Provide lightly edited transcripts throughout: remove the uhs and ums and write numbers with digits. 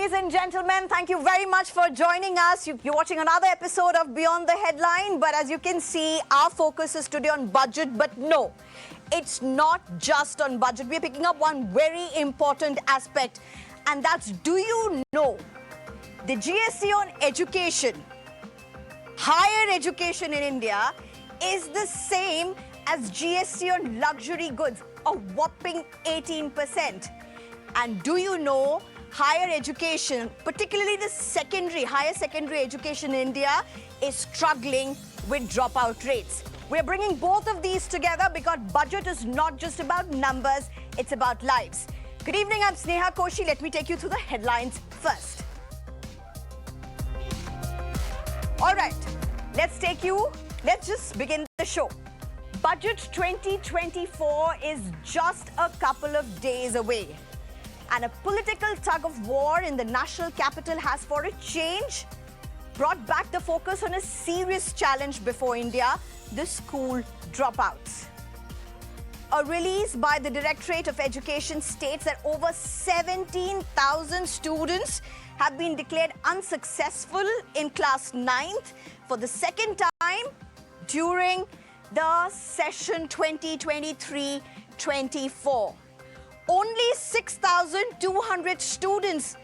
Ladies and gentlemen, thank you very much for joining us. You're watching another episode of Beyond the Headline, but as you can see, our focus is today on budget. But no, it's not just on budget. We're picking up one very important aspect, and that's, do you know the GST on education, higher education in India, is the same as GST on luxury goods, a whopping 18%. And do you know higher education, particularly the higher secondary education in India, is struggling with dropout rates? We're bringing both of these together because budget is not just about numbers, it's about lives. Good evening, I'm Sneha Koshy. Let me take you through the headlines first. All right, let's just begin the show. Budget 2024 is just a couple of days away. And a political tug of war in the national capital has, for a change, brought back the focus on a serious challenge before India, the school dropouts. A release by the Directorate of Education states that over 17,000 students have been declared unsuccessful in class 9th for the second time during the session 2023-24. Only 6,200 students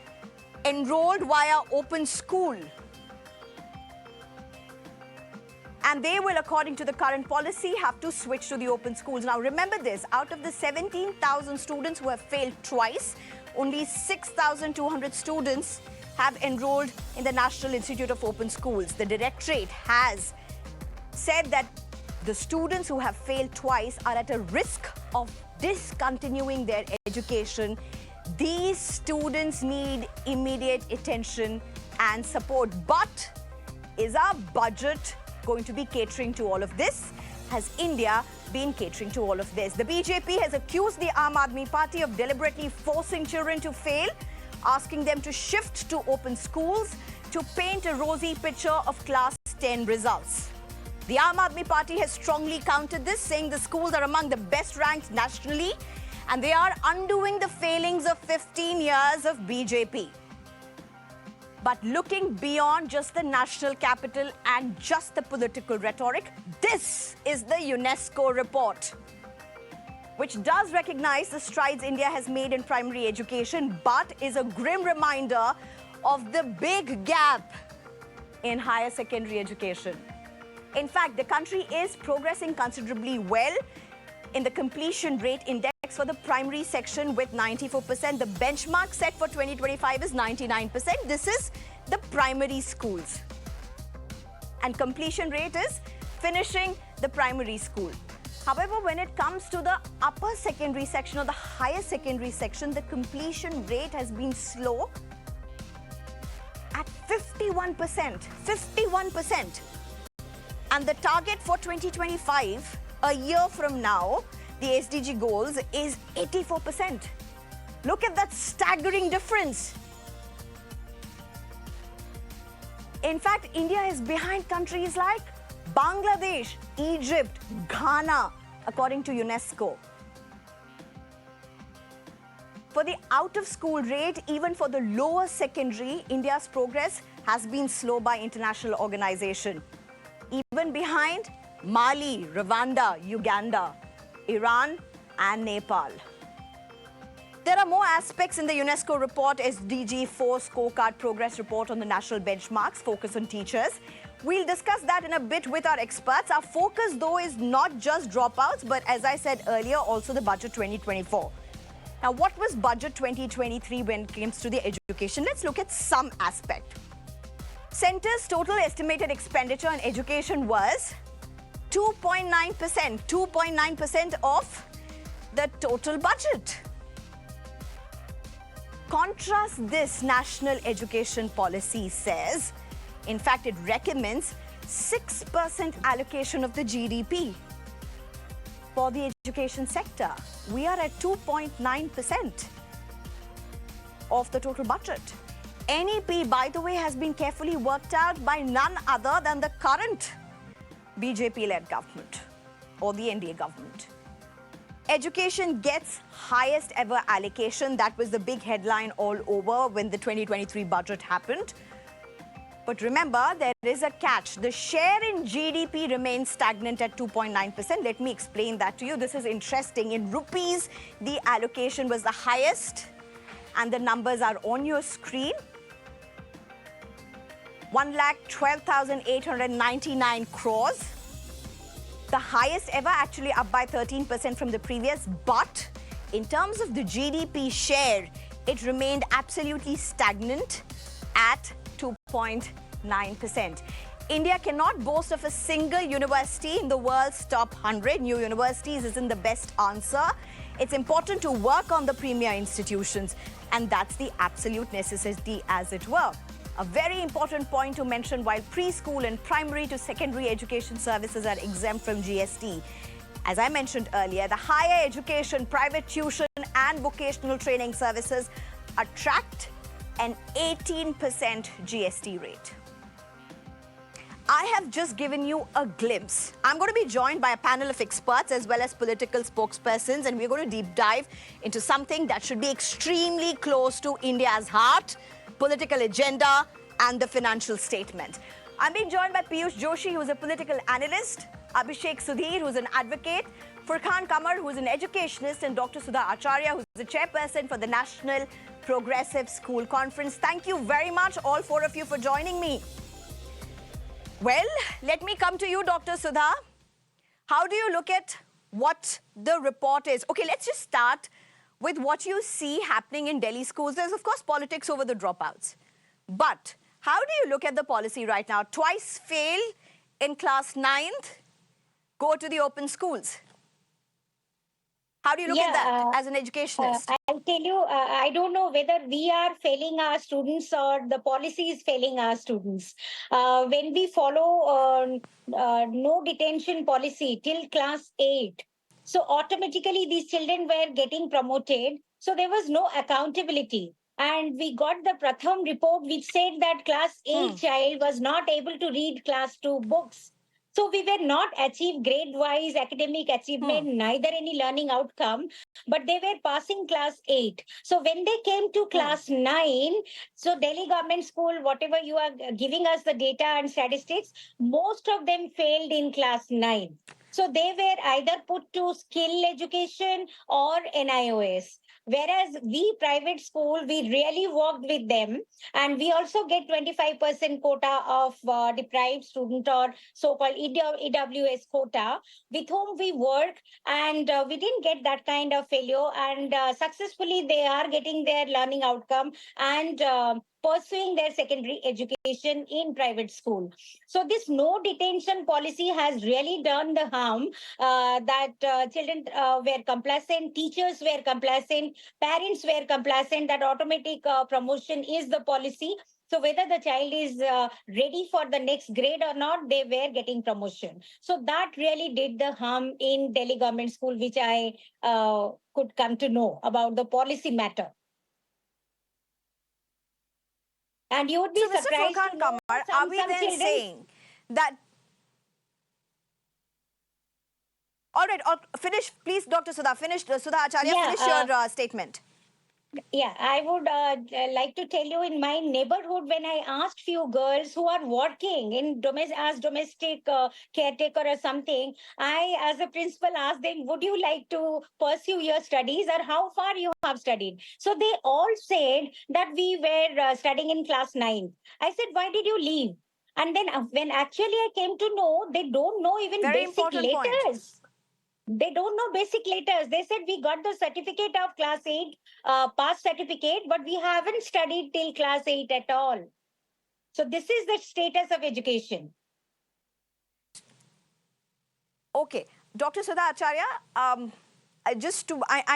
enrolled via open school. And they will, according to the current policy, have to switch to the open schools. Now remember this, out of the 17,000 students who have failed twice, only 6,200 students have enrolled in the National Institute of Open Schools. The Directorate has said that the students who have failed twice are at a risk of discontinuing their education. These students need immediate attention and support. But is our budget going to be catering to all of this? Has India been catering to all of this? The BJP has accused the Aam Aadmi Party of deliberately forcing children to fail, asking them to shift to open schools to paint a rosy picture of class 10 results. The Aam Aadmi Party has strongly countered this, saying the schools are among the best ranked nationally and they are undoing the failings of 15 years of BJP. But looking beyond just the national capital and just the political rhetoric, this is the UNESCO report, which does recognize the strides India has made in primary education, but is a grim reminder of the big gap in higher secondary education. In fact, the country is progressing considerably well in the completion rate index for the primary section with 94%. The benchmark set for 2025 is 99%. This is the primary schools. And completion rate is finishing the primary school. However, when it comes to the upper secondary section or the higher secondary section, the completion rate has been slow at 51%. 51%. And the target for 2025, a year from now, the SDG goals is 84%. Look at that staggering difference. In fact, India is behind countries like Bangladesh, Egypt, Ghana, according to UNESCO. For the out-of-school rate, even for the lower secondary, India's progress has been slow by international organization. Even behind Mali, Rwanda, Uganda, Iran and Nepal. There are more aspects in the UNESCO report, SDG 4 Scorecard Progress Report on the national benchmarks, focus on teachers. We'll discuss that in a bit with our experts. Our focus, though, is not just dropouts, but as I said earlier, also the budget 2024. Now, what was budget 2023 when it comes to the education? Let's look at some aspect. Centre's total estimated expenditure on education was 2.9%, 2.9% of the total budget. Contrast this, national education policy says, in fact, it recommends 6% allocation of the GDP for the education sector. We are at 2.9% of the total budget. NEP, by the way, has been carefully worked out by none other than the current BJP-led government or the NDA government. Education gets highest ever allocation. That was the big headline all over when the 2023 budget happened. But remember, there is a catch. The share in GDP remains stagnant at 2.9%. Let me explain that to you. This is interesting. In rupees, the allocation was the highest, and the numbers are on your screen. 1,12,899 crores. The highest ever, actually up by 13% from the previous. But in terms of the GDP share, it remained absolutely stagnant at 2.9%. India cannot boast of a single university in the world's top 100. New universities isn't the best answer. It's important to work on the premier institutions, and that's the absolute necessity, as it were. A very important point to mention: while preschool and primary to secondary education services are exempt from GST, as I mentioned earlier, the higher education, private tuition and vocational training services attract an 18% GST rate. I have just given you a glimpse. I'm going to be joined by a panel of experts as well as political spokespersons, and we're going to deep dive into something that should be extremely close to India's heart: political agenda and the financial statement. I'm being joined by Piyush Joshi, who's a political analyst, Abhishek Sudhir, who's an advocate, Furqan Qamar, who's an educationist, and Dr. Sudha Acharya, who's the chairperson for the National Progressive School Conference. Thank you very much, all four of you, for joining me. Well, let me come to you, Dr. Sudha. How do you look at what the report is? Okay, let's just start with what you see happening in Delhi schools. There's, of course, politics over the dropouts. But how do you look at the policy right now? Twice fail in class 9th, go to the open schools. How do you look at that as an educationist? I'll tell you, I don't know whether we are failing our students or the policy is failing our students. When we follow no detention policy till class 8, so automatically these children were getting promoted. So there was no accountability. And we got the Pratham report which said that class 8 child was not able to read class 2 books. So we were not achieve grade-wise academic achievement, neither any learning outcome, but they were passing class 8. So when they came to class 9, so Delhi government school, whatever you are giving us the data and statistics, most of them failed in class 9. So they were either put to skill education or NIOS. Whereas we private school, we really worked with them, and we also get 25% quota of deprived student or so-called EWS quota, with whom we work, and we didn't get that kind of failure, and successfully they are getting their learning outcome and pursuing their secondary education in private school. So this no detention policy has really done the harm that children were complacent, teachers were complacent, parents were complacent, that automatic promotion is the policy. So whether the child is ready for the next grade or not, they were getting promotion. So that really did the harm in Delhi government school, which I could come to know about the policy matter. And you would be so, surprised Mr. to know Qamar, are we then children saying that... All right, finish, please, Dr. Sudha. Finish, Sudha Acharya, finish your statement. Yeah, I would like to tell you, in my neighborhood, when I asked few girls who are working in as domestic caretaker or something, I, as a principal, asked them, would you like to pursue your studies, or how far you have studied? So they all said that we were studying in class 9. I said, why did you leave? And then when actually I came to know, they don't know even Very basic letters. Point. They don't know basic letters. They said, we got the certificate of class 8, pass certificate, but we haven't studied till class 8 at all. So this is the status of education. Okay. Dr. Sudha Acharya, I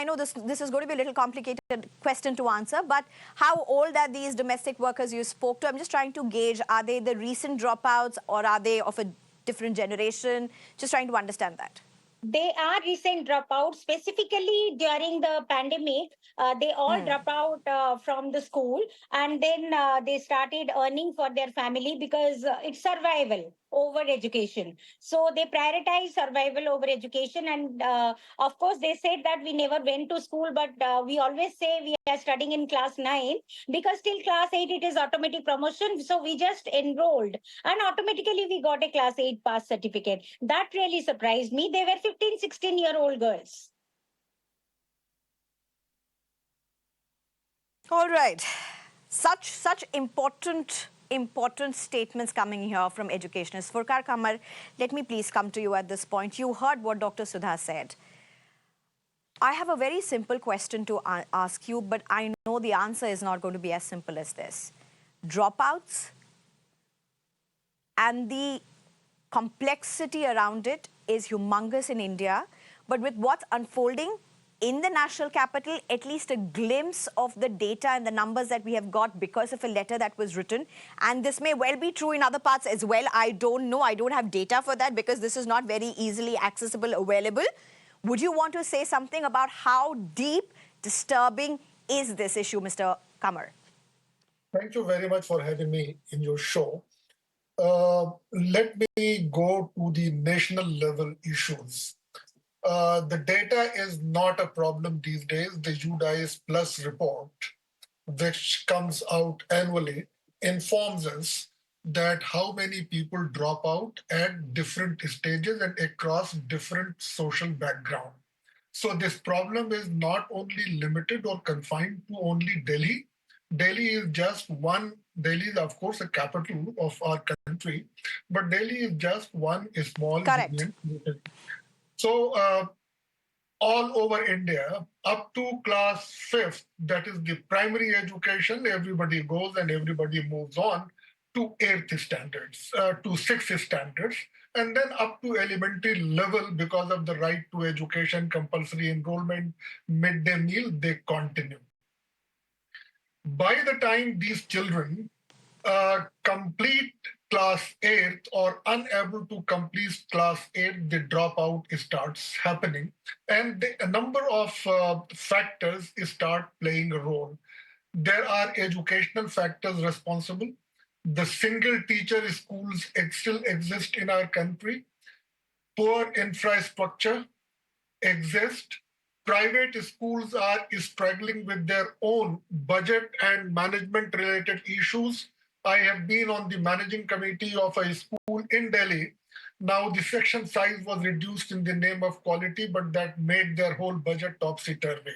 know this is going to be a little complicated question to answer, but how old are these domestic workers you spoke to? I'm just trying to gauge, are they the recent dropouts or are they of a different generation? Just trying to understand that. They are recent dropouts. Specifically during the pandemic, they all drop out from the school, and then they started earning for their family because it's survival. over education. So they prioritize survival over education. And of course, they said that we never went to school, but we always say we are studying in class 9 because till class 8 it is automatic promotion. So we just enrolled and automatically we got a class 8 pass certificate. That really surprised me. They were 15, 16-year-old girls. All right. Such important statements coming here from Educationist Furqan Qamar. Let me please come to you at this point. You heard what Dr. Sudha said. I have a very simple question to ask you, but I know the answer is not going to be as simple as this. Dropouts and the complexity around it is humongous in India, but with what's unfolding in the national capital, at least a glimpse of the data and the numbers that we have got because of a letter that was written. And this may well be true in other parts as well. I don't know. I don't have data for that because this is not very easily accessible, available. Would you want to say something about how deep, disturbing is this issue, Mr. Qamar? Thank you very much for having me in your show. Let me go to the national level issues. The data is not a problem these days. The UDIS Plus report, which comes out annually, informs us that how many people drop out at different stages and across different social background. So this problem is not only limited or confined to only Delhi. Delhi is just one. Delhi is, of course, a capital of our country, but Delhi is just one small Correct. union. So all over India, up to class 5th, that is the primary education, everybody goes and everybody moves on to 8th standards, to 6th standards, and then up to elementary level because of the right to education, compulsory enrollment, midday meal, they continue. By the time these children complete class 8 or unable to complete class 8, the dropout starts happening. And a number of factors start playing a role. There are educational factors responsible. The single teacher schools still exist in our country. Poor infrastructure exist. Private schools are struggling with their own budget and management related issues. I have been on the managing committee of a school in Delhi. Now, the section size was reduced in the name of quality, but that made their whole budget topsy turvy.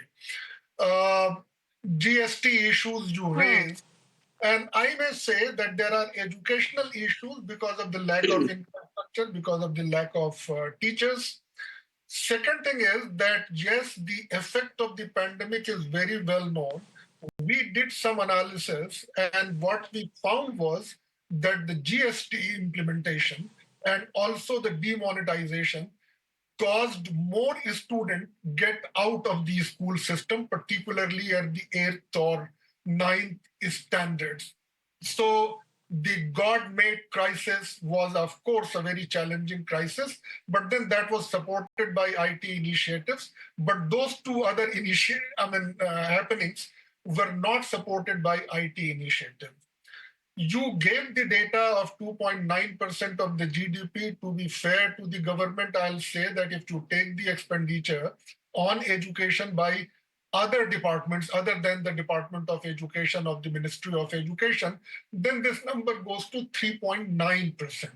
GST issues you raised, and I may say that there are educational issues because of the lack of infrastructure, because of the lack of teachers. Second thing is that, yes, the effect of the pandemic is very well known. We did some analysis, and what we found was that the GST implementation and also the demonetization caused more students get out of the school system, particularly at the 8th or 9th standards. So the God-made crisis was, of course, a very challenging crisis, but then that was supported by IT initiatives. But those two other happenings were not supported by IT initiatives. You gave the data of 2.9% of the GDP. To be fair to the government, I'll say that if you take the expenditure on education by other departments other than the Department of Education of the Ministry of Education, then this number goes to 3.9%.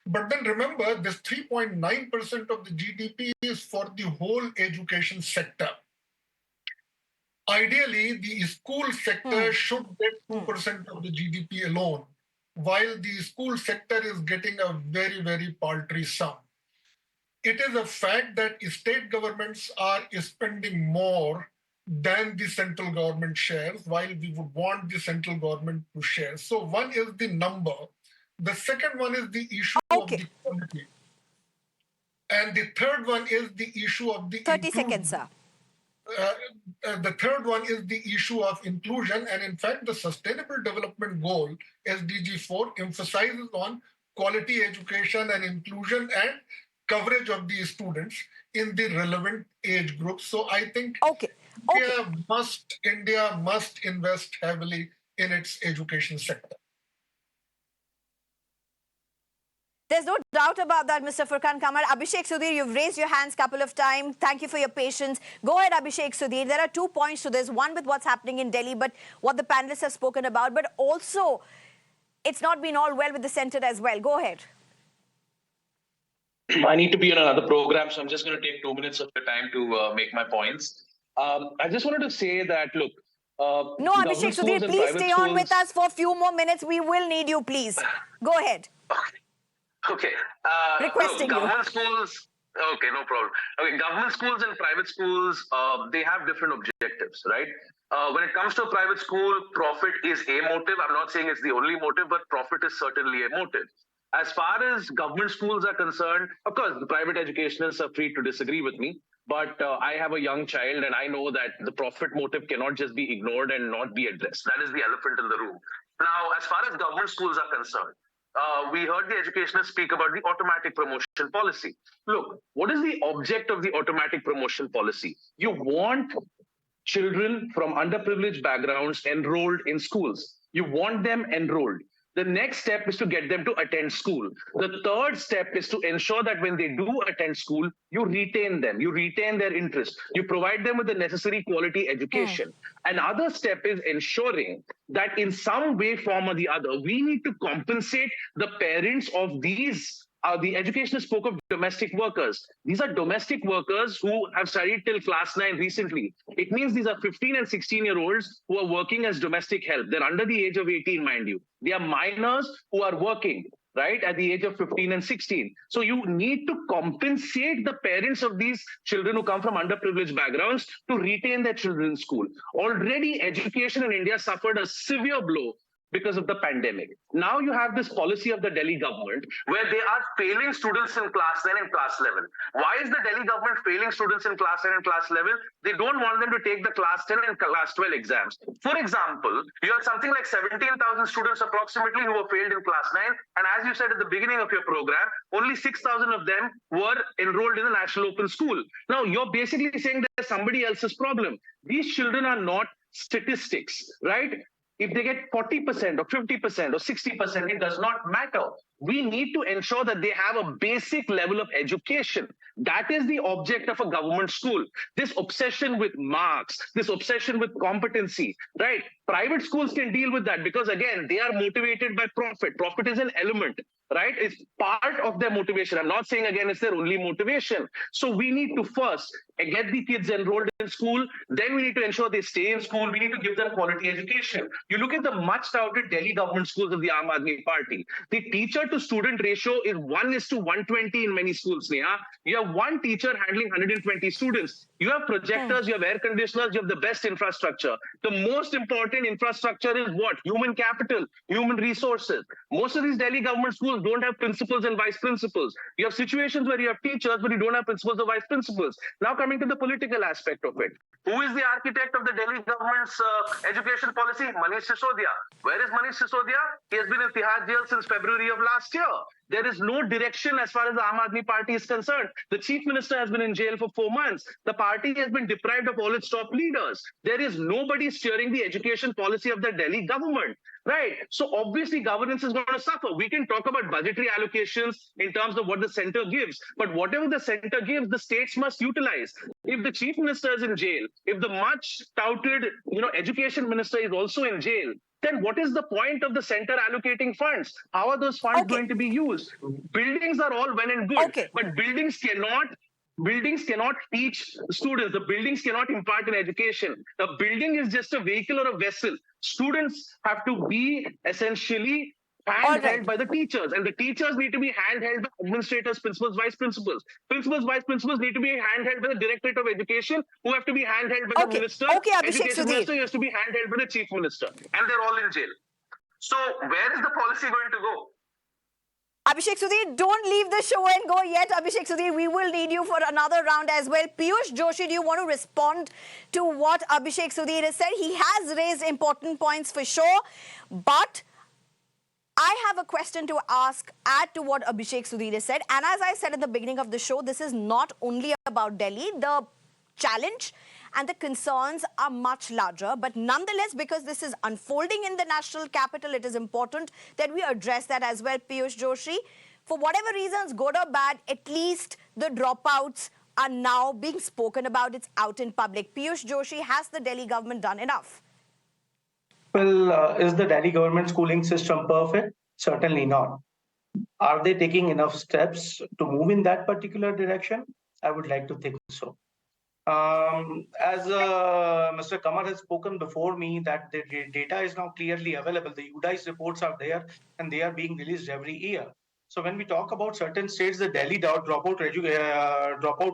But then remember, this 3.9% of the GDP is for the whole education sector. Ideally, the school sector should get 2% of the GDP alone, while the school sector is getting a very, very paltry sum. It is a fact that state governments are spending more than the central government shares, while we would want the central government to share. So one is the number. The second one is the issue of the quality. And the third one is the issue of the 30 inclusion. seconds, sir. The third one is the issue of inclusion. And in fact, the Sustainable Development Goal, SDG 4, emphasizes on quality education and inclusion and coverage of the students in the relevant age groups. So I think India must invest heavily in its education sector. There's no doubt about that, Mr. Furqan Qamar. Abhishek Sudhir, you've raised your hands a couple of times. Thank you for your patience. Go ahead, Abhishek Sudhir. There are 2 points to this. One with what's happening in Delhi, but what the panelists have spoken about. But also, it's not been all well with the centre as well. Go ahead. I need to be on another program, so I'm just going to take 2 minutes of your time to make my points. I just wanted to say that, look, No, Abhishek Sudhir, please stay on with us for a few more minutes. We will need you, please. Go ahead. Okay. Requesting look, you. government schools. Okay, no problem. Okay, government schools and private schools, they have different objectives, right? When it comes to a private school, profit is a motive. I'm not saying it's the only motive, but profit is certainly a motive. As far as government schools are concerned, of course, the private educationists are free to disagree with me. But I have a young child, and I know that the profit motive cannot just be ignored and not be addressed. That is the elephant in the room. Now, as far as government schools are concerned, we heard the educationists speak about the automatic promotion policy. Look, what is the object of the automatic promotion policy? You want children from underprivileged backgrounds enrolled in schools. You want them enrolled. The next step is to get them to attend school. The third step is to ensure that when they do attend school, you retain them, you retain their interest, you provide them with the necessary quality education. Another step is ensuring that in some way, form or the other, we need to compensate the parents of these. The educationist spoke of domestic workers. These are domestic workers who have studied till class 9 recently. It means these are 15 and 16-year-olds who are working as domestic help. They're under the age of 18, mind you. They are minors who are working, right, at the age of 15 and 16. So you need to compensate the parents of these children who come from underprivileged backgrounds to retain their children in school. Already, education in India suffered a severe blow because of the pandemic. Now you have this policy of the Delhi government where they are failing students in class 10 and class 11. Why is the Delhi government failing students in class 10 and class 11? They don't want them to take the class 10 and class 12 exams. For example, you have something like 17,000 students approximately who were failed in class 9. And as you said at the beginning of your program, only 6,000 of them were enrolled in the National Open School. Now you're basically saying there's somebody else's problem. These children are not statistics, right? If they get 40% or 50% or 60%, it does not matter. We need to ensure that they have a basic level of education. That is the object of a government school. This obsession with marks, this obsession with competency, right? Private schools can deal with that because, again, they are motivated by profit. Profit is an element, right? It's part of their motivation. I'm not saying, again, it's their only motivation. So we need to first get the kids enrolled in school. Then we need to ensure they stay in school. We need to give them quality education. You look at the much touted Delhi government schools of the Aam Aadmi Party. The teacher to student ratio is 1:120 in many schools, Sneha. You have one teacher handling 120 students. You have projectors, you have air conditioners, you have the best infrastructure. The most important infrastructure is what? Human capital, human resources. Most of these Delhi government schools don't have principals and vice principals. You have situations where you have teachers, but you don't have principals or vice principals. Now coming to the political aspect of it. Who is the architect of the Delhi government's education policy? Manish Sisodia. Where is Manish Sisodia? He has been in Tihar jail since February of last year. There is no direction as far as the Aam Aadmi Party is concerned. The chief minister has been in jail for 4 months. The party has been deprived of all its top leaders. There is nobody steering the education policy of the Delhi government. Right. So obviously governance is going to suffer. We can talk about budgetary allocations in terms of what the center gives, but whatever the center gives, the states must utilize. If the chief minister is in jail, if the much touted, education minister is also in jail, then what is the point of the center allocating funds? How are those funds going to be used? Buildings are all well and good, but buildings cannot teach students. The buildings cannot impart an education. The building is just a vehicle or a vessel. Students have to be essentially handheld by the teachers, and the teachers need to be handheld by administrators, principals, vice principals. Principals, vice principals need to be handheld by the Directorate of Education, who have to be handheld by the minister. Education minister has to be handheld by the chief minister, and they're all in jail. So where is the policy going to go? Abhishek Sudhir, don't leave the show and go yet. Abhishek Sudhir, we will need you for another round as well. Piyush Joshi, do you want to respond to what Abhishek Sudhir has said? He has raised important points for sure, but I have a question to add to what Abhishek Sudhir has said. And as I said at the beginning of the show, this is not only about Delhi. The challenge and the concerns are much larger. But nonetheless, because this is unfolding in the national capital, it is important that we address that as well. Piyush Joshi, For whatever reasons, good or bad, at least the dropouts are now being spoken about. It's out in public. Piyush Joshi, has the Delhi government done enough? Well, is the Delhi government schooling system perfect? Certainly not. Are they taking enough steps to move in that particular direction? I would like to think so. As Mr. Qamar has spoken before me, that the data is now clearly available. The UDICE reports are there and they are being released every year. So when we talk about certain states, the Delhi dropout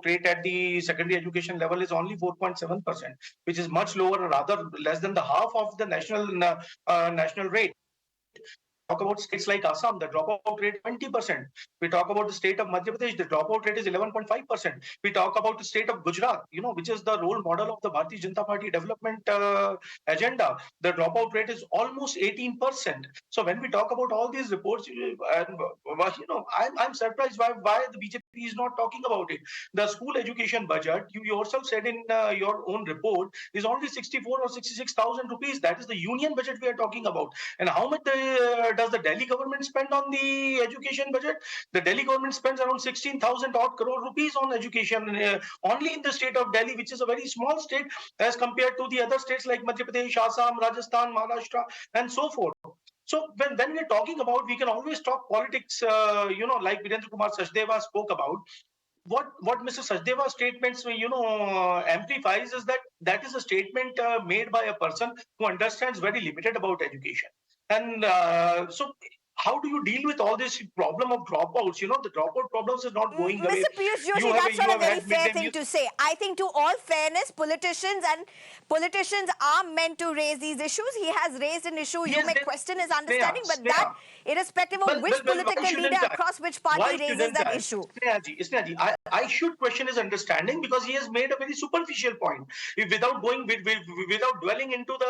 rate at the secondary education level is only 4.7%, which is much lower, rather less than the half of the national rate. Talk about states like Assam, the dropout rate 20%. We talk about the state of Madhya Pradesh, the dropout rate is 11.5%. We talk about the state of Gujarat, which is the role model of the Bharatiya Janata Party development agenda. The dropout rate is almost 18%. So when we talk about all these reports, I'm surprised why the BJP is not talking about it. The school education budget, you yourself said in your own report, is only 64 or 66,000 rupees. That is the union budget we are talking about. And how much does the Delhi government spend on the education budget? The Delhi government spends around 16,000 odd crore rupees on education only in the state of Delhi, which is a very small state as compared to the other states like Madhya Pradesh, Assam, Rajasthan, Maharashtra, and so forth. So when we're talking about, we can always talk politics, like Virendra Kumar Sachdeva spoke about. What Mr. Sachdeva's statements, amplifies is that is a statement made by a person who understands very limited about education. And so how do you deal with all this problem of dropouts? The dropout problems is not going away. Mr. Piyush Joshi, that's not a very fair thing to say. I think to all fairness, politicians are meant to raise these issues. He has raised an issue. You may question his understanding, but that, irrespective of which political leader across which party raises that issue. Sneha ji, I should question his understanding because he has made a very superficial point without without dwelling into the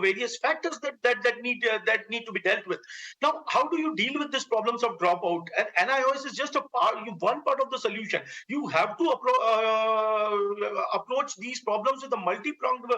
various factors that need to be dealt with. Now, how do you deal with these problems of dropout? And NIOS is just one part of the solution. You have to approach these problems with a multi-pronged,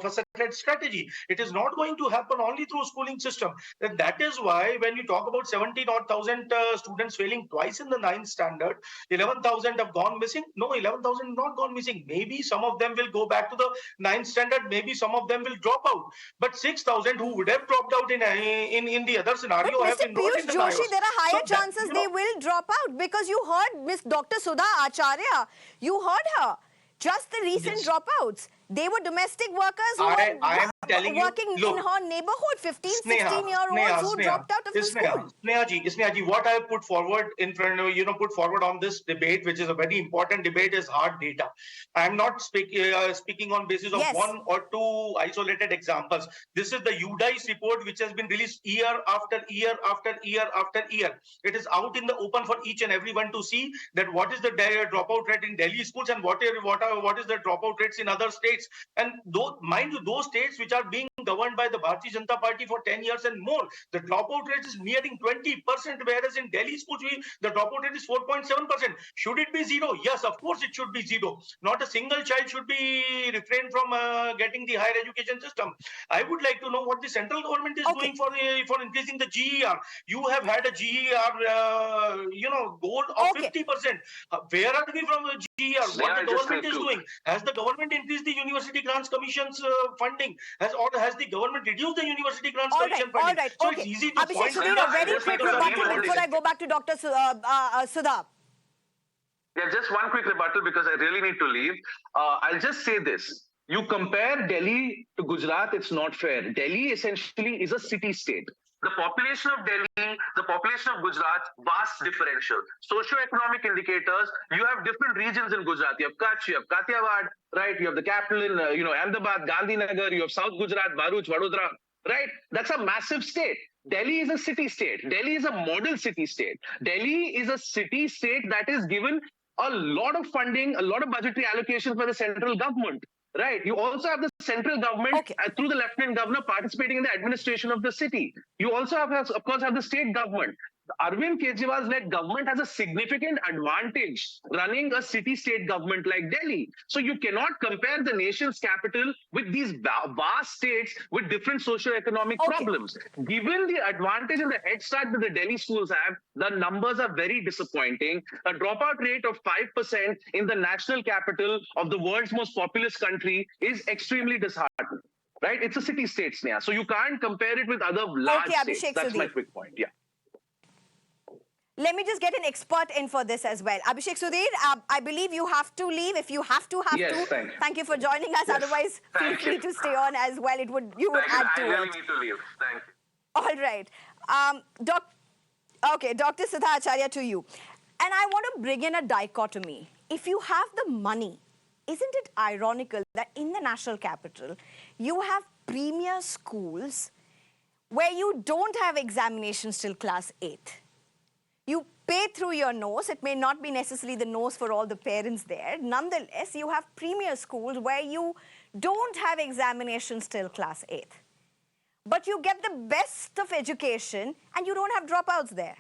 faceted strategy. It is not going to happen only through schooling system. And that is why when you talk about 17,000 students failing twice in the 9th standard, 11,000 have gone missing. No, 11,000 not gone missing. Maybe some of them will go back to the 9th standard. Maybe some of them will drop out. But 6,000 who would have dropped out in the other scenario but have Mr. enrolled in Piyush the Joshi, NIOS. there are higher chances they will drop out because you heard Miss Dr. Sudha Acharya. You heard her. Just the recent dropouts. They were domestic workers who were working in her neighborhood, 15, 16-year-olds who dropped out of the school. Sneha ji, what I have put forward in front of put forward on this debate, which is a very important debate, is hard data. I am not speaking on basis of one or two isolated examples. This is the UDICE report, which has been released year after year after year after year. It is out in the open for each and everyone to see that what is the dropout rate in Delhi schools and what is the dropout rates in other states. And mind you, those states which are being governed by the Bharatiya Janata Party for 10 years and more, the dropout rate is nearing 20%, whereas in Delhi schools, the dropout rate is 4.7%. Should it be zero? Yes, of course it should be zero. Not a single child should be refrained from getting the higher education system. I would like to know what the central government is doing for increasing the GER. You have had a GER, goal of 50%. Where are we from the GER? What the government is doing? Has the government increased the University Grants Commission's funding? Has the government reduced the University Grants Commission funding? All right, so it's easy to Abhishek Sudhir, a very quick rebuttal before I go back to Dr. Sudha. Yeah, just one quick rebuttal because I really need to leave. I'll just say this. You compare Delhi to Gujarat, it's not fair. Delhi essentially is a city-state. The population of Delhi, the population of Gujarat, vast differential. Socio-economic indicators, you have different regions in Gujarat. You have Kutch, you have Kathiawad, right? You have the capital in, Ahmedabad, Gandhinagar, you have South Gujarat, Bharuch, Vadodara, right? That's a massive state. Delhi is a city-state. Delhi is a model city-state. Delhi is a city-state that is given a lot of funding, a lot of budgetary allocations by the central government. Right. You also have the central government through the lieutenant governor participating in the administration of the city. You also have, of course, have the state government. Arvind Kejriwal-led government has a significant advantage running a city-state government like Delhi. So you cannot compare the nation's capital with these vast states with different socio-economic problems. Given the advantage and the head start that the Delhi schools have, the numbers are very disappointing. A dropout rate of 5% in the national capital of the world's most populous country is extremely disheartening. Right? It's a city-state, Sneha. So you can't compare it with other large states. Abhishek That's my Sudhir. quick point. Yeah. Let me just get an expert in for this as well. Abhishek Sudhir, I believe you have to leave. If you have to, Yes, thank you. Thank you for joining us. Yes, Otherwise, feel thank free you. to stay on as well. You would add to I really it. need to leave. Thank you. All right. Dr. Siddha Acharya, to you. And I want to bring in a dichotomy. If you have the money, isn't it ironical that in the national capital, you have premier schools where you don't have examinations till class 8th? You pay through your nose. It may not be necessarily the nose for all the parents there. Nonetheless, you have premier schools where you don't have examinations till class 8th. But you get the best of education and you don't have dropouts there.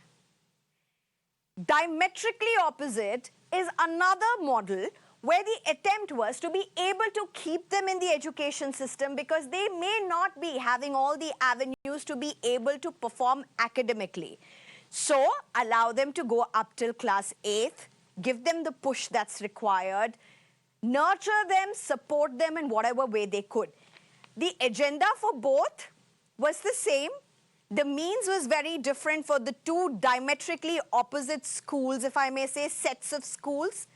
Diametrically opposite is another model where the attempt was to be able to keep them in the education system because they may not be having all the avenues to be able to perform academically. So allow them to go up till class 8th, give them the push that's required, nurture them, support them in whatever way they could. The agenda for both was the same. The means was very different for the two diametrically opposite schools, if I may say, sets of schools.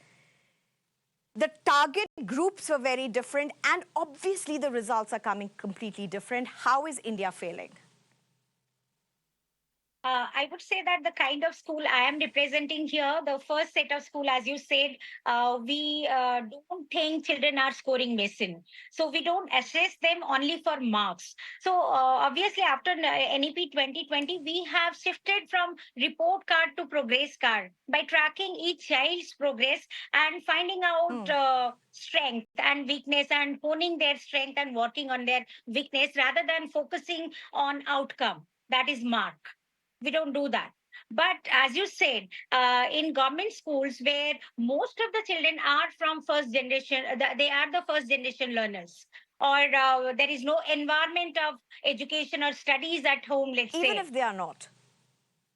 The target groups were very different, and obviously the results are coming completely different. How is India failing? I would say that the kind of school I am representing here, the first set of school, as you said, we don't think children are scoring medicine. So we don't assess them only for marks. So obviously after NEP 2020, we have shifted from report card to progress card by tracking each child's progress and finding out strength and weakness and honing their strength and working on their weakness rather than focusing on outcome. That is mark. We don't do that. But as you said, in government schools where most of the children are from first generation, they are the first generation learners, or there is no environment of education or studies at home, let's say. Even if they are not.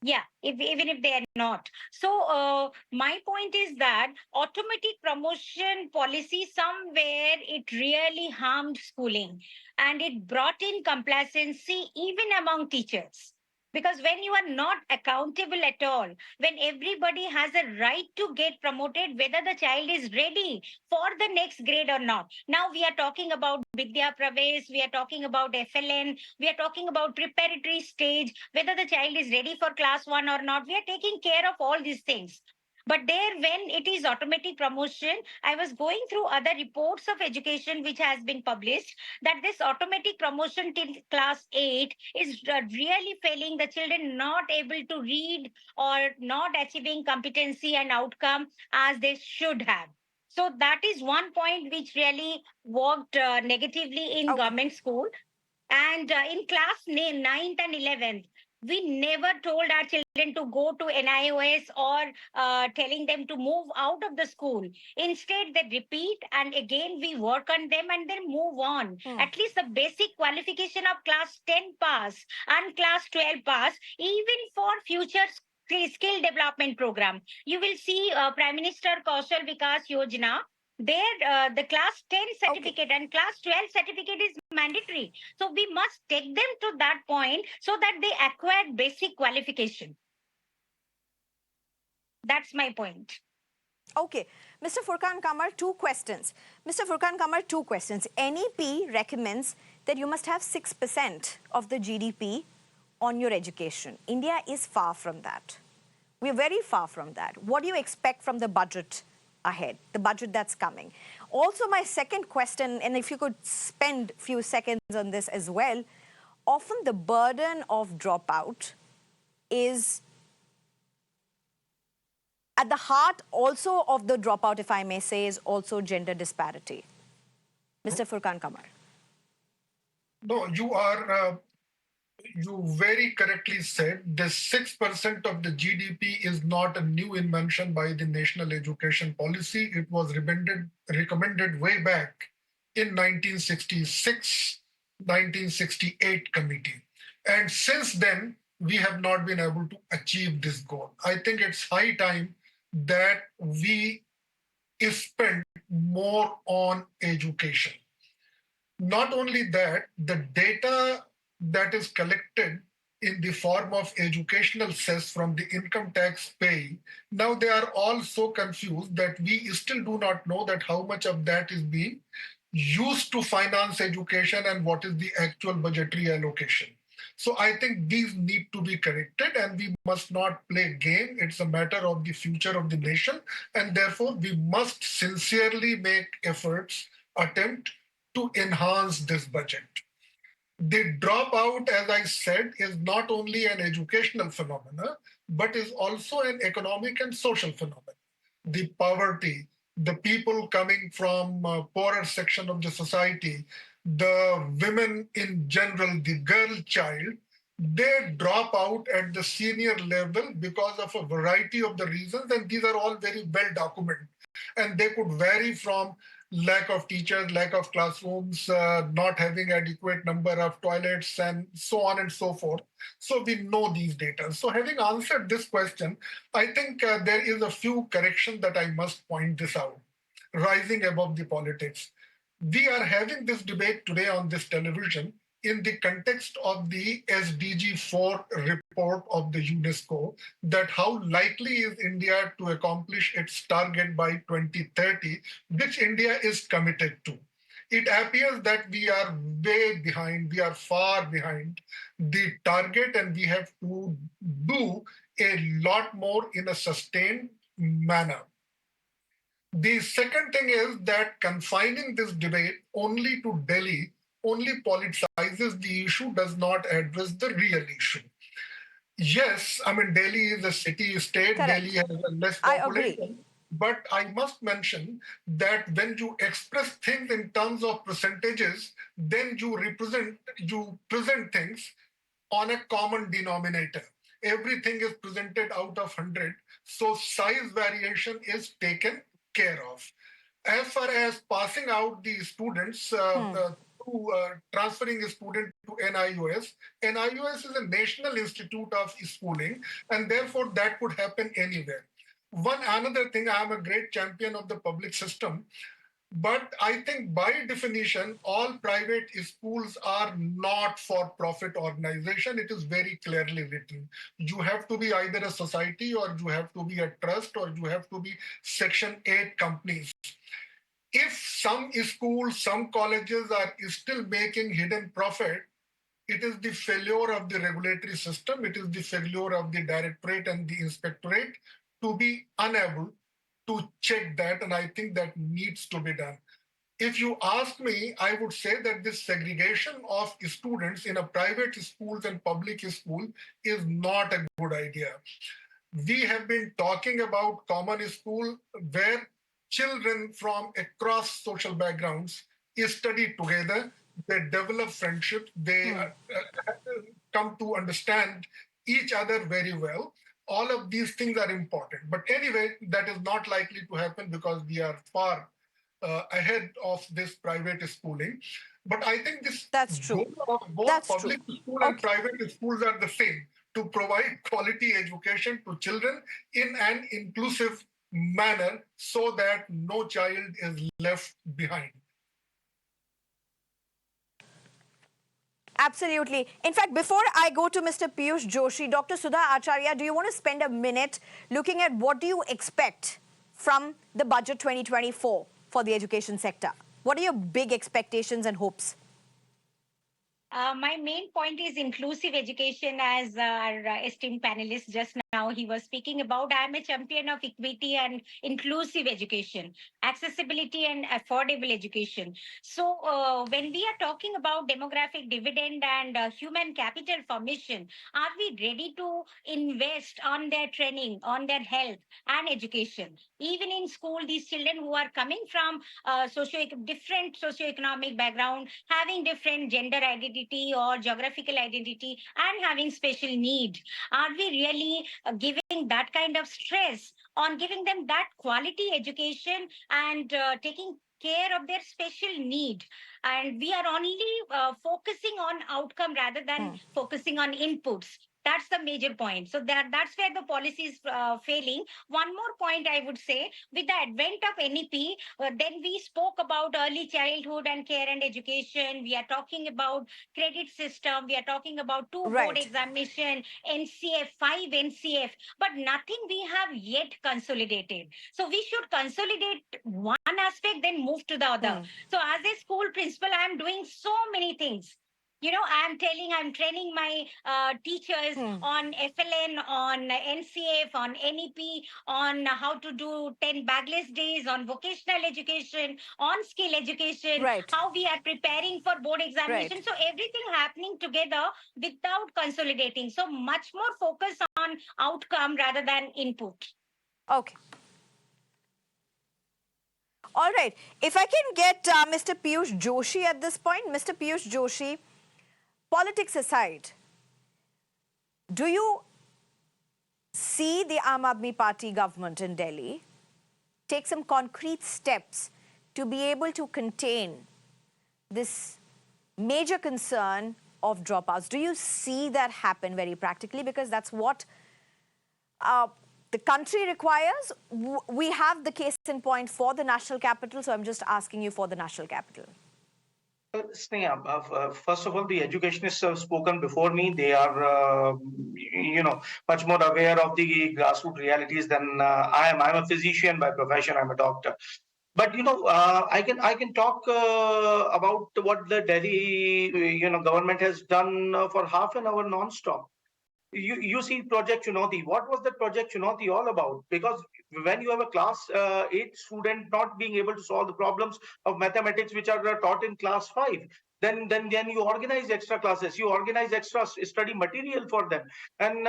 Yeah, even if they are not. So my point is that automatic promotion policy somewhere it really harmed schooling and it brought in complacency even among teachers. Because when you are not accountable at all, when everybody has a right to get promoted, whether the child is ready for the next grade or not. Now we are talking about Vidya Pravesh, we are talking about FLN, we are talking about preparatory stage, whether the child is ready for class 1 or not. We are taking care of all these things. But there, when it is automatic promotion, I was going through other reports of education which has been published that this automatic promotion till class 8 is really failing the children, not able to read or not achieving competency and outcome as they should have. So that is one point which really worked negatively in government school. And in class 9th and 11th, we never told our children to go to NIOS or telling them to move out of the school. Instead, they repeat and again we work on them and then move on. At least the basic qualification of class 10 pass and class 12 pass, even for future skill development program. You will see Prime Minister Kaushal Vikas Yojana. There, the class 10 certificate and class 12 certificate is mandatory. So we must take them to that point so that they acquire basic qualification. That's my point. Okay. Mr. Furqan Qamar, two questions. Mr. Furqan Qamar, two questions. NEP recommends that you must have 6% of the GDP on your education. India is far from that. We're very far from that. What do you expect from the budget ahead, the budget that's coming? Also, my second question, and if you could spend a few seconds on this as well, often the burden of dropout is at the heart also of the dropout, if I may say, is also gender disparity. Mr. Furqan Qamar. No, you are you very correctly said the 6% of the GDP is not a new invention by the National Education Policy. It was recommended way back in 1966, 1968 committee. And since then, we have not been able to achieve this goal. I think it's high time that we spend more on education. Not only that, the data that is collected in the form of educational cess from the income tax pay, now they are all so confused that we still do not know that how much of that is being used to finance education and what is the actual budgetary allocation. So I think these need to be corrected and we must not play game. It's a matter of the future of the nation. And therefore, we must sincerely make efforts, attempt to enhance this budget. The dropout, as I said, is not only an educational phenomenon, but is also an economic and social phenomenon. The poverty, the people coming from poorer section of the society, the women in general, the girl child, they drop out at the senior level because of a variety of the reasons, and these are all very well documented. And they could vary from lack of teachers, lack of classrooms, not having adequate number of toilets, and so on and so forth. So we know these data. So having answered this question, I think there is a few corrections that I must point this out, rising above the politics. We are having this debate today on this television in the context of the SDG 4 report of the UNESCO, that how likely is India to accomplish its target by 2030, which India is committed to. It appears that we are way behind, we are far behind the target, and we have to do a lot more in a sustained manner. The second thing is that confining this debate only to Delhi only politicizes the issue, does not address the real issue. Yes, I mean, Delhi is a city state, Correct. Delhi has a less I agree. population. But I must mention that when you express things in terms of percentages, then you present things on a common denominator. Everything is presented out of 100, so size variation is taken care of. As far as passing out the students, transferring a student to NIUS, NIUS is a national institute of schooling, and therefore that could happen anywhere. One another thing, I am a great champion of the public system, but I think by definition, all private schools are not for profit organization. It is very clearly written. You have to be either a society or you have to be a trust or you have to be Section 8 companies. If some schools, some colleges are still making hidden profit, it is the failure of the regulatory system, it is the failure of the directorate and the inspectorate to be unable to check that, and I think that needs to be done. If you ask me, I would say that this segregation of students in a private schools and public school is not a good idea. We have been talking about common school where children from across social backgrounds study together, they develop friendships, they come to understand each other very well. All of these things are important. But anyway, that is not likely to happen because we are far ahead of this private schooling. But I think this That's true. goal of both That's public true. school and Okay. private schools are the same, to provide quality education to children in an inclusive manner so that no child is left behind. Absolutely. In fact, before I go to Mr. Piyush Joshi, Dr. Sudha Acharya, do you want to spend a minute looking at what do you expect from the budget 2024 for the education sector? What are your big expectations and hopes? My main point is inclusive education, as our esteemed panelists just now he was speaking about, I am a champion of equity and inclusive education, accessibility and affordable education. So when we are talking about demographic dividend and human capital formation, are we ready to invest on their training, on their health and education? Even in school, these children who are coming from different socioeconomic background, having different gender identity or geographical identity, and having special need, are we really giving that kind of stress on giving them that quality education and taking care of their special need? And we are only focusing on outcome rather than focusing on inputs. That's the major point. So that's where the policy is failing. One more point I would say, with the advent of NEP, then we spoke about early childhood and care and education. We are talking about credit system. We are talking about two board Right. examination, NCF, 5 NCF, but nothing we have yet consolidated. So we should consolidate one aspect, then move to the other. So as a school principal, I am doing so many things. You know, I'm training my teachers on FLN, on NCF, on NEP, on how to do 10 bagless days, on vocational education, on skill education, Right. how we are preparing for board examination. Right. So everything happening together without consolidating. So much more focus on outcome rather than input. Okay. All right. If I can get Mr. Piyush Joshi at this point. Mr. Piyush Joshi, politics aside, do you see the Aam Aadmi Party government in Delhi take some concrete steps to be able to contain this major concern of dropouts? Do you see that happen very practically? Because that's what the country requires. We have the case in point for the national capital, so I'm just asking you for the national capital. Sneha, first of all, the educationists have spoken before me. They are, much more aware of the grassroots realities than I am. I'm a physician by profession. I'm a doctor. But I can talk about what the Delhi, government has done for half an hour non-stop. You see Project Chunauti. What was that Project Chunauti all about? Because when you have a class 8 student not being able to solve the problems of mathematics which are taught in class 5, then you organize extra classes, you organize extra study material for them, and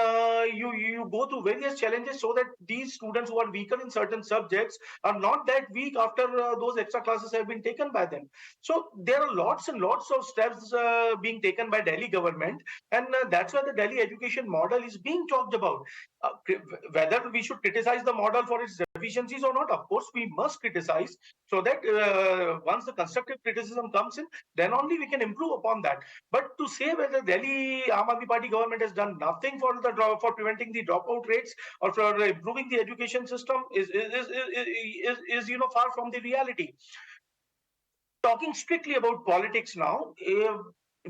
you go through various challenges so that these students who are weaker in certain subjects are not that weak after those extra classes have been taken by them. So there are lots and lots of steps being taken by Delhi government, and that's why the Delhi education model is being talked about. Whether we should criticize the model for its deficiencies or not, of course we must criticize, so that once the constructive criticism comes in, then only we can improve upon that. But to say whether Delhi Aam Aadmi Party government has done nothing for preventing the dropout rates or for improving the education system is far from the reality. Talking strictly about politics now,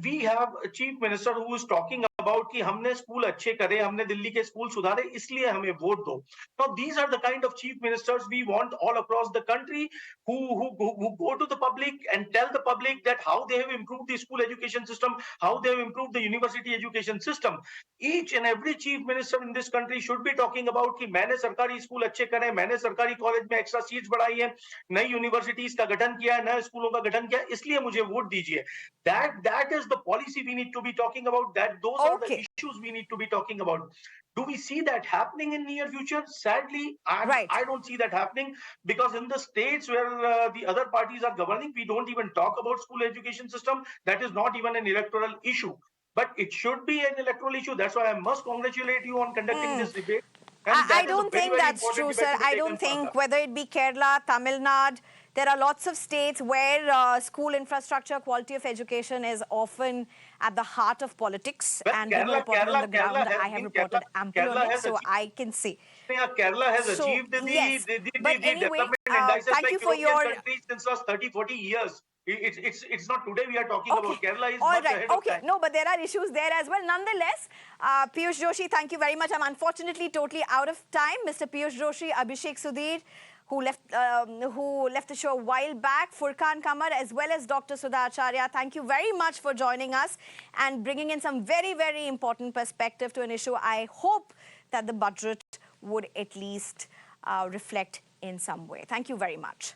we have a chief minister who is talking about कि हमने school अच्छे करे, हमने दिल्ली के school सुधारे, इसलिए हमें vote दो. Now these are the kind of chief ministers we want all across the country, who go to the public and tell the public that how they have improved the school education system, how they have improved the university education system. Each and every chief minister in this country should be talking about कि मैंने सरकारी school अच्छे करे, मैंने सरकारी college में extra seats बढ़ाई है, नई यूनिवर्सिटीज का गठन किया है, नए स्कूलों का गठन किया है, इसलिए मुझे वोट दीजिए. That is the policy we need to be talking about. Those are the issues we need to be talking about. Do we see that happening in near future? Sadly, I don't see that happening, because in the states where the other parties are governing, we don't even talk about school education system. That is not even an electoral issue. But it should be an electoral issue. That's why I must congratulate you on conducting this debate. I don't think that's true, sir. I don't think, whether it be Kerala, Tamil Nadu, there are lots of states where school infrastructure, quality of education is often at the heart of politics. Well, and being reported on the ground, I have reported ample on it, so I can see. Kerala has achieved the development indices thank like you for European countries since last 30-40 years. It's not today we are talking about. Kerala is much ahead of that. No, but there are issues there as well. Nonetheless, Piyush Joshi, thank you very much. I'm unfortunately totally out of time. Mr. Piyush Joshi, Abhishek Sudhir, who left the show a while back, Furqan Qamar, as well as Dr. Sudha Acharya, thank you very much for joining us and bringing in some very, very important perspective to an issue I hope that the budget would at least reflect in some way. Thank you very much.